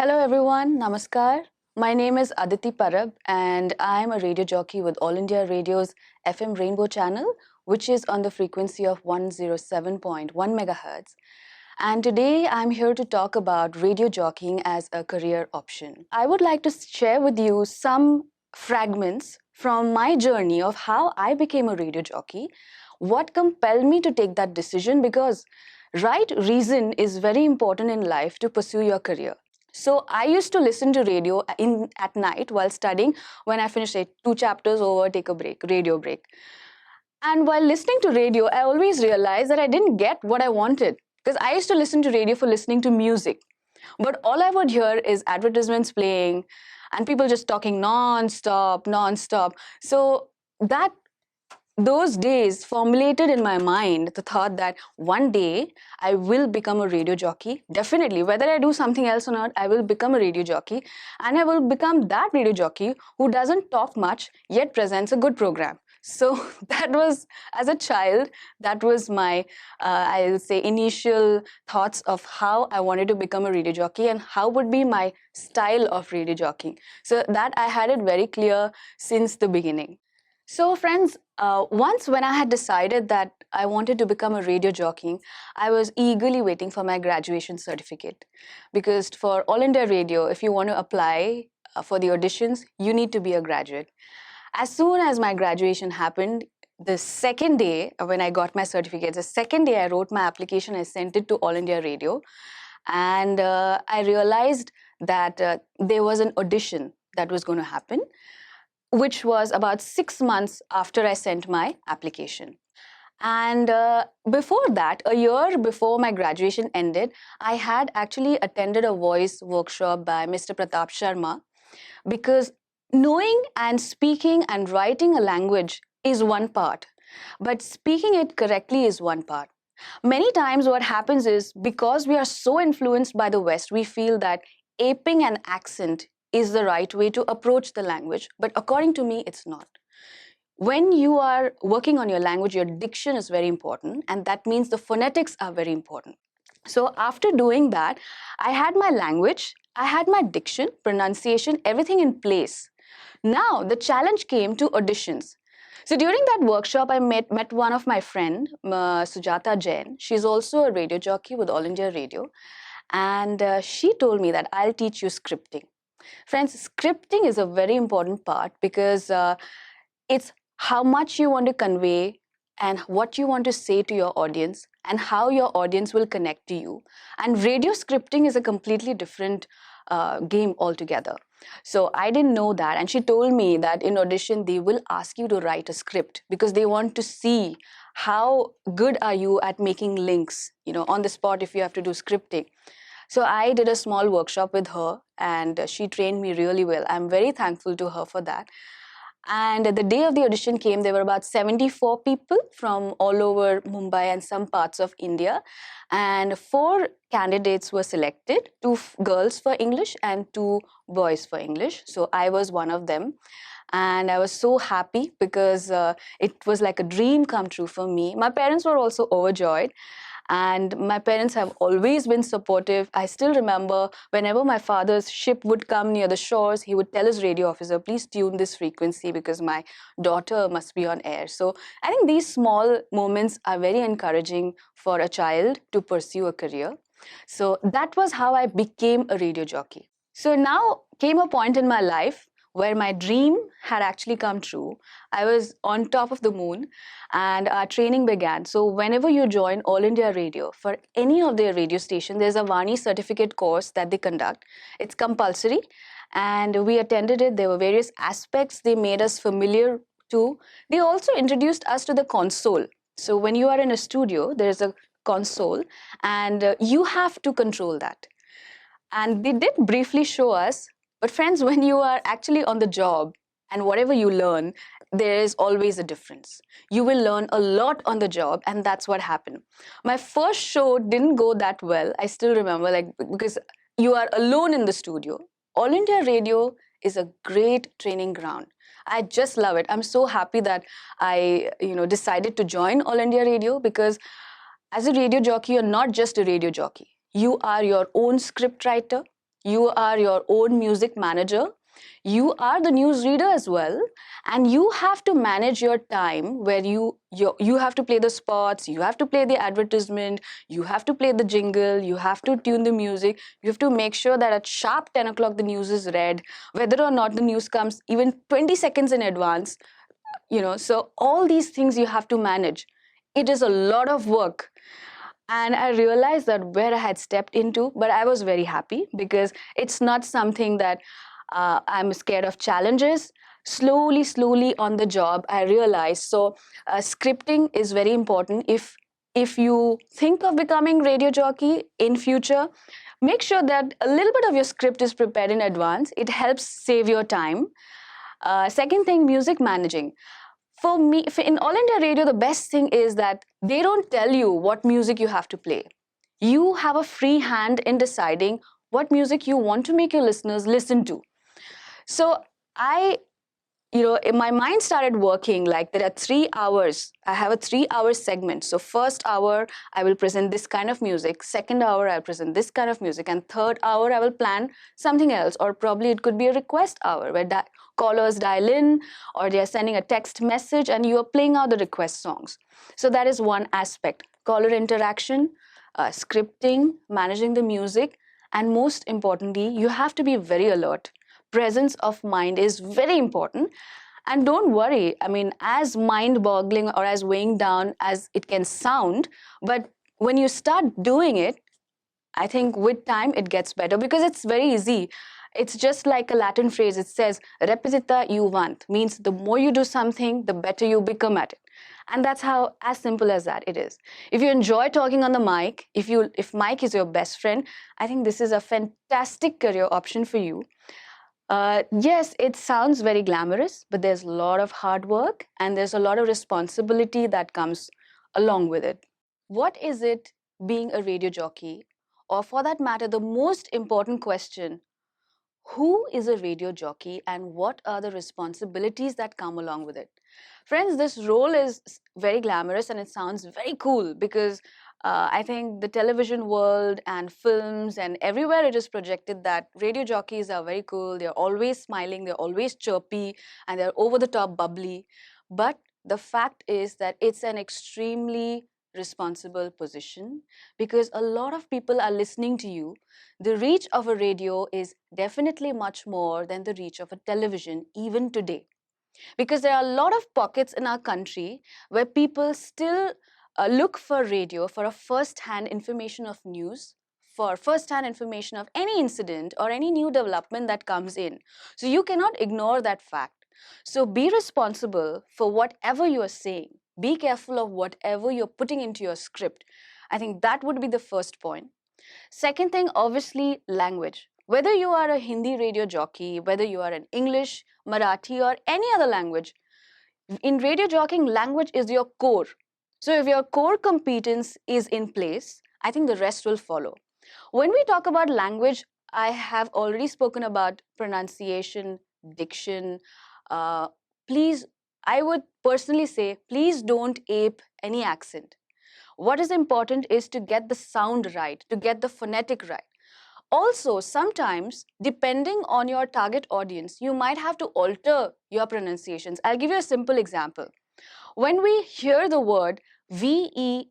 Hello everyone, Namaskar. My name is Aditi Parab and I am a radio jockey with All India Radio's FM Rainbow channel, which is on the frequency of 107.1 megahertz. And today I'm here to talk about radio jockeying as a career option. I would like to share with you some fragments from my journey of how I became a radio jockey, what compelled me to take that decision, because right reason is very important in life to pursue your career. So I used to listen to radio at night while studying. When I finished two chapters over, take a break, radio break. And while listening to radio, I always realized that I didn't get what I wanted, because I used to listen to radio for listening to music. But all I would hear is advertisements playing and people just talking non-stop, non-stop. So that those days formulated in my mind the thought that one day I will become a radio jockey. Definitely, whether I do something else or not, I will become a radio jockey, and I will become that radio jockey who doesn't talk much yet presents a good program. So that was, as a child, that was my, I'll say, initial thoughts of how I wanted to become a radio jockey and how would be my style of radio jockeying. So that I had it very clear since the beginning. So, friends, once when I had decided that I wanted to become a radio jockey, I was eagerly waiting for my graduation certificate. Because for All India Radio, if you want to apply for the auditions, you need to be a graduate. As soon as my graduation happened, the second day when I got my certificate, the second day I wrote my application, I sent it to All India Radio. And I realized that there was an audition that was going to happen, which was about 6 months after I sent my application. And before that, a year before my graduation ended, I had actually attended a voice workshop by Mr. Pratap Sharma, because knowing and speaking and writing a language is one part, but speaking it correctly is one part. Many times, what happens is because we are so influenced by the West, we feel that aping an accent is the right way to approach the language, but according to me, it's not. When you are working on your language, your diction is very important, and that means the phonetics are very important. So, after doing that, I had my language, I had my diction, pronunciation, everything in place. Now, the challenge came to auditions. So, during that workshop, I met one of my friend, Sujata Jain. She's also a radio jockey with All India Radio. And she told me that I'll teach you scripting. Friends, scripting is a very important part, because it's how much you want to convey and what you want to say to your audience and how your audience will connect to you. And radio scripting is a completely different game altogether. So I didn't know that. And she told me that in audition, they will ask you to write a script because they want to see how good are you at making links, on the spot if you have to do scripting. So I did a small workshop with her and she trained me really well. I'm very thankful to her for that. And the day of the audition came, there were about 74 people from all over Mumbai and some parts of India. And 4 candidates were selected, 2 girls for English and 2 boys for English. So I was one of them. And I was so happy because it was like a dream come true for me. My parents were also overjoyed. And my parents have always been supportive. I still remember whenever my father's ship would come near the shores, he would tell his radio officer, please tune this frequency because my daughter must be on air. So I think these small moments are very encouraging for a child to pursue a career. So that was how I became a radio jockey. So now came a point in my life where my dream had actually come true. I was on top of the moon and our training began. So whenever you join All India Radio, for any of their radio station, there's a Vani certificate course that they conduct. It's compulsory and we attended it. There were various aspects they made us familiar to. They also introduced us to the console. So when you are in a studio, there's a console and you have to control that. And they did briefly show us. But friends, when you are actually on the job and whatever you learn, there is always a difference. You will learn a lot on the job, and that's what happened. My first show didn't go that well. I still remember, because you are alone in the studio. All India Radio is a great training ground. I just love it. I'm so happy that I, decided to join All India Radio, because as a radio jockey, you're not just a radio jockey. You are your own script writer. You are your own music manager. You are the news reader as well, and you have to manage your time where you have to play the spots, you have to play the advertisement, you have to play the jingle, you have to tune the music, you have to make sure that at sharp 10 o'clock the news is read, whether or not the news comes even 20 seconds in advance. So all these things you have to manage. It is a lot of work, and I realized that where I had stepped into, but I was very happy because it's not something that I'm scared of challenges. Slowly on the job, I realized. So scripting is very important. If you think of becoming radio jockey in future, make sure that a little bit of your script is prepared in advance. It helps save your time. Second thing, music managing. For me, in All India Radio, the best thing is that they don't tell you what music you have to play. You have a free hand in deciding what music you want to make your listeners listen to. So I, my mind started working like there are 3 hours. I have a 3 hour segment. So first hour, I will present this kind of music. Second hour, I'll present this kind of music. And third hour, I will plan something else. Or probably it could be a request hour where callers dial in or they are sending a text message and you are playing out the request songs. So that is one aspect. Caller interaction, scripting, managing the music, and most importantly, you have to be very alert. Presence of mind is very important. And don't worry, I mean, as mind boggling or as weighing down as it can sound, but when you start doing it, I think with time it gets better because it's very easy. It's just like a Latin phrase. It says, repetita iuvant, means the more you do something, the better you become at it. And that's how, as simple as that it is. If you enjoy talking on the mic, if mic is your best friend, I think this is a fantastic career option for you. Yes, it sounds very glamorous, but there's a lot of hard work and there's a lot of responsibility that comes along with it. What is it being a radio jockey? Or for that matter, the most important question, who is a radio jockey and what are the responsibilities that come along with it? Friends, this role is very glamorous and it sounds very cool because I think the television world and films and everywhere it is projected that radio jockeys are very cool. They're always smiling, they're always chirpy, and they're over the top bubbly. But the fact is that it's an extremely responsible position because a lot of people are listening to you. The reach of a radio is definitely much more than the reach of a television, even today. Because there are a lot of pockets in our country where people still look for radio for a first-hand information of news, for first-hand information of any incident or any new development that comes in. So you cannot ignore that fact. So be responsible for whatever you are saying. Be careful of whatever you're putting into your script. I think that would be the first point. Second thing, obviously, language. Whether you are a Hindi radio jockey, whether you are an English, Marathi, or any other language, in radio jockeying, language is your core. So if your core competence is in place, I think the rest will follow. When we talk about language, I have already spoken about pronunciation, diction. Uh, please, I would personally say, please don't ape any accent. What is important is to get the sound right, to get the phonetic right. Also, sometimes, depending on your target audience, you might have to alter your pronunciations. I'll give you a simple example. When we hear the word vehicle,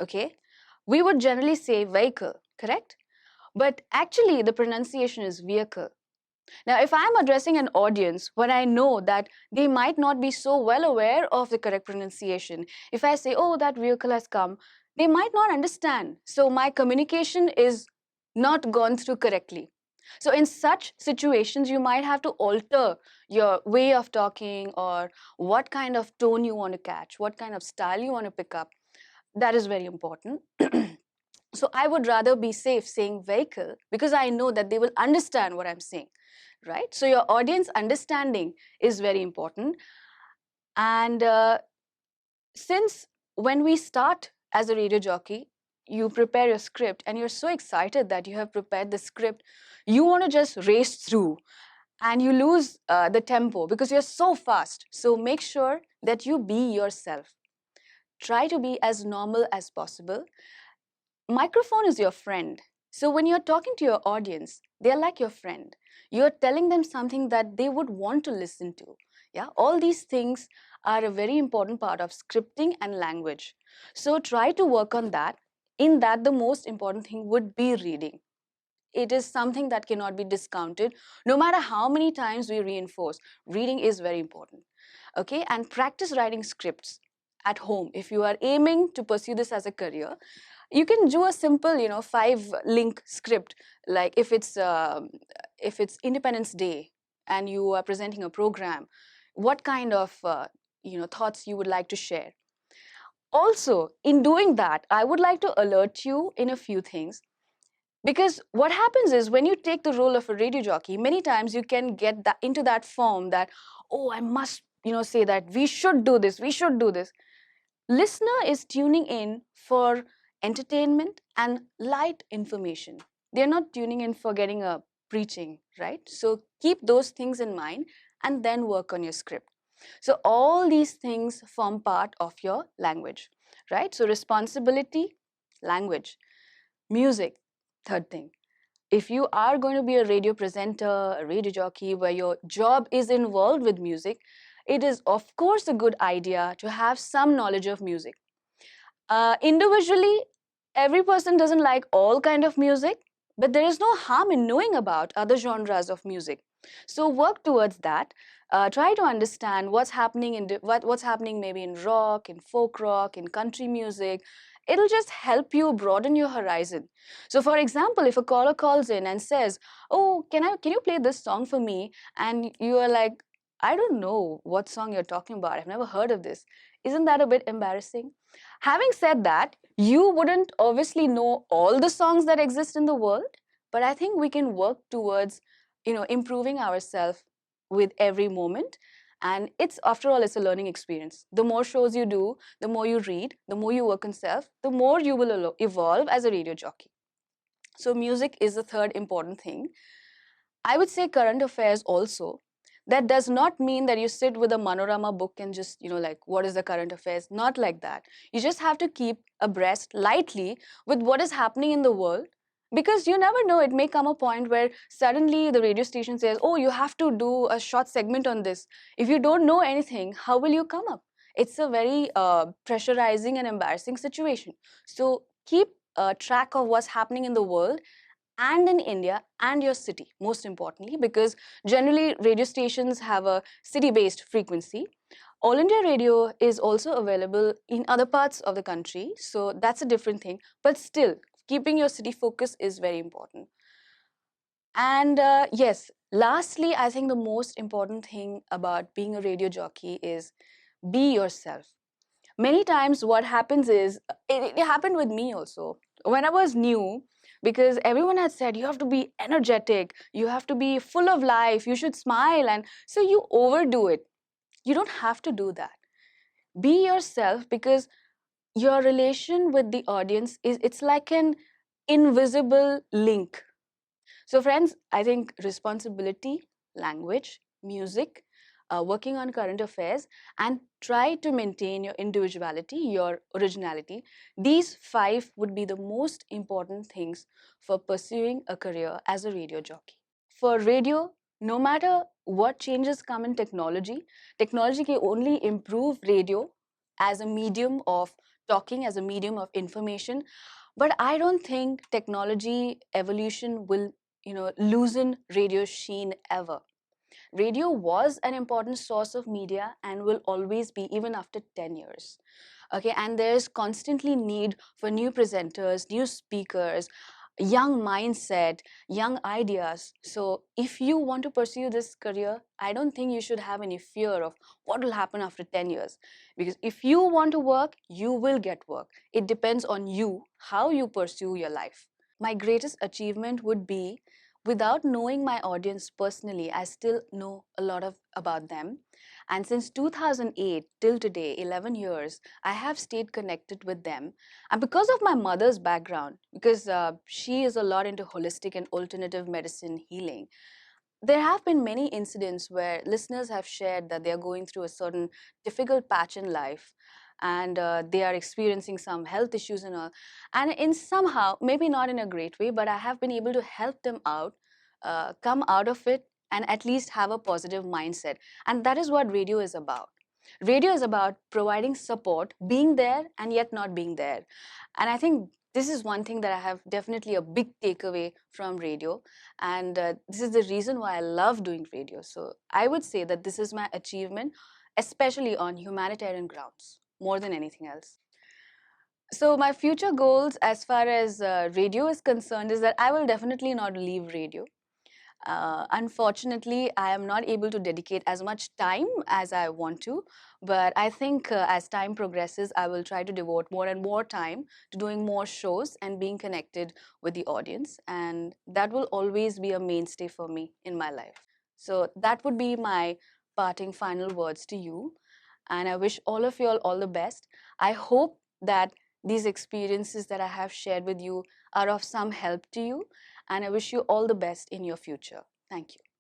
okay, we would generally say vehicle, correct? But actually, the pronunciation is vehicle. Now, if I'm addressing an audience when I know that they might not be so well aware of the correct pronunciation, if I say, oh, that vehicle has come, they might not understand. So my communication is not gone through correctly. So in such situations, you might have to alter your way of talking or what kind of tone you want to catch, what kind of style you want to pick up. That is very important. So I would rather be safe saying vehicle because I know that they will understand what I'm saying, right? So your audience understanding is very important. And since when we start as a radio jockey, you prepare your script and you're so excited that you have prepared the script, you want to just race through and you lose the tempo because you're so fast. So make sure that you be yourself. Try to be as normal as possible. Microphone is your friend. So when you're talking to your audience, they're like your friend. You're telling them something that they would want to listen to. Yeah, all these things are a very important part of scripting and language. So try to work on that. In that, the most important thing would be reading. It is something that cannot be discounted no matter how many times we reinforce. Reading is very important. Okay, and practice writing scripts at home. If you are aiming to pursue this as a career, you can do a simple 5 link script. Like if it's Independence Day and you are presenting a program, what kind of thoughts you would like to share. Also, in doing that, I would like to alert you in a few things, because what happens is when you take the role of a radio jockey, many times you can get that into that form that, oh, I must say that we should do this, we should do this. Listener is tuning in for entertainment and light information. They're not tuning in for getting a preaching, right? So keep those things in mind and then work on your script. So all these things form part of your language, right? So responsibility, language, music, third thing. If you are going to be a radio presenter, a radio jockey, where your job is involved with music, it is of course a good idea to have some knowledge of music. Individually, every person doesn't like all kind of music, but there is no harm in knowing about other genres of music. So work towards that. Try to understand what's happening what's happening maybe in rock, in folk rock, in country music. It'll just help you broaden your horizon. So, for example, if a caller calls in and says, "Oh, can you play this song for me?" and you are like, "I don't know what song you're talking about. I've never heard of this." Isn't that a bit embarrassing? Having said that, you wouldn't obviously know all the songs that exist in the world, but I think we can work towards, improving ourselves with every moment. And it's, after all, it's a learning experience. The more shows you do, the more you read, the more you work on self, the more you will evolve as a radio jockey. So music is the third important thing. I would say current affairs also. That does not mean that you sit with a Manorama book and just, like, what is the current affairs? Not like that. You just have to keep abreast lightly with what is happening in the world, because you never know. It may come a point where suddenly the radio station says, oh, you have to do a short segment on this. If you don't know anything, how will you come up? It's a very pressurizing and embarrassing situation. So keep track of what's happening in the world and in India and your city, most importantly, because generally radio stations have a city based frequency. All India Radio is also available in other parts of the country, so that's a different thing. But still, keeping your city focus is very important. And yes, lastly, I think the most important thing about being a radio jockey is be yourself. Many times what happens is, it happened with me also when I was new, because everyone had said you have to be energetic, you have to be full of life, you should smile, and so you overdo it. You don't have to do that. Be yourself, because your relation with the audience is, it's like an invisible link. So, friends, I think responsibility, language, music, working on current affairs, and try to maintain your individuality, your originality. These 5 would be the most important things for pursuing a career as a radio jockey. For radio, no matter what changes come in technology, technology can only improve radio as a medium of talking, as a medium of information. But I don't think technology evolution will, loosen radio's sheen ever. Radio was an important source of media and will always be, even after 10 years. Okay, and there's constantly need for new presenters, new speakers, young mindset, young ideas. So if you want to pursue this career, I don't think you should have any fear of what will happen after 10 years. Because if you want to work, you will get work. It depends on you, how you pursue your life. My greatest achievement would be, without knowing my audience personally, I still know a lot of about them. And since 2008 till today, 11 years, I have stayed connected with them. And because of my mother's background, because she is a lot into holistic and alternative medicine healing, there have been many incidents where listeners have shared that they are going through a certain difficult patch in life. and they are experiencing some health issues and all. And in somehow, maybe not in a great way, but I have been able to help them out, come out of it, and at least have a positive mindset. And that is what radio is about. Radio is about providing support, being there, and yet not being there. And I think this is one thing that I have definitely a big takeaway from radio. And this is the reason why I love doing radio. So I would say that this is my achievement, especially on humanitarian grounds, more than anything else. So my future goals as far as radio is concerned is that I will definitely not leave radio. Unfortunately, I am not able to dedicate as much time as I want to, but I think as time progresses, I will try to devote more and more time to doing more shows and being connected with the audience. And that will always be a mainstay for me in my life. So that would be my parting final words to you. And I wish all of you all the best. I hope that these experiences that I have shared with you are of some help to you, and I wish you all the best in your future. Thank you.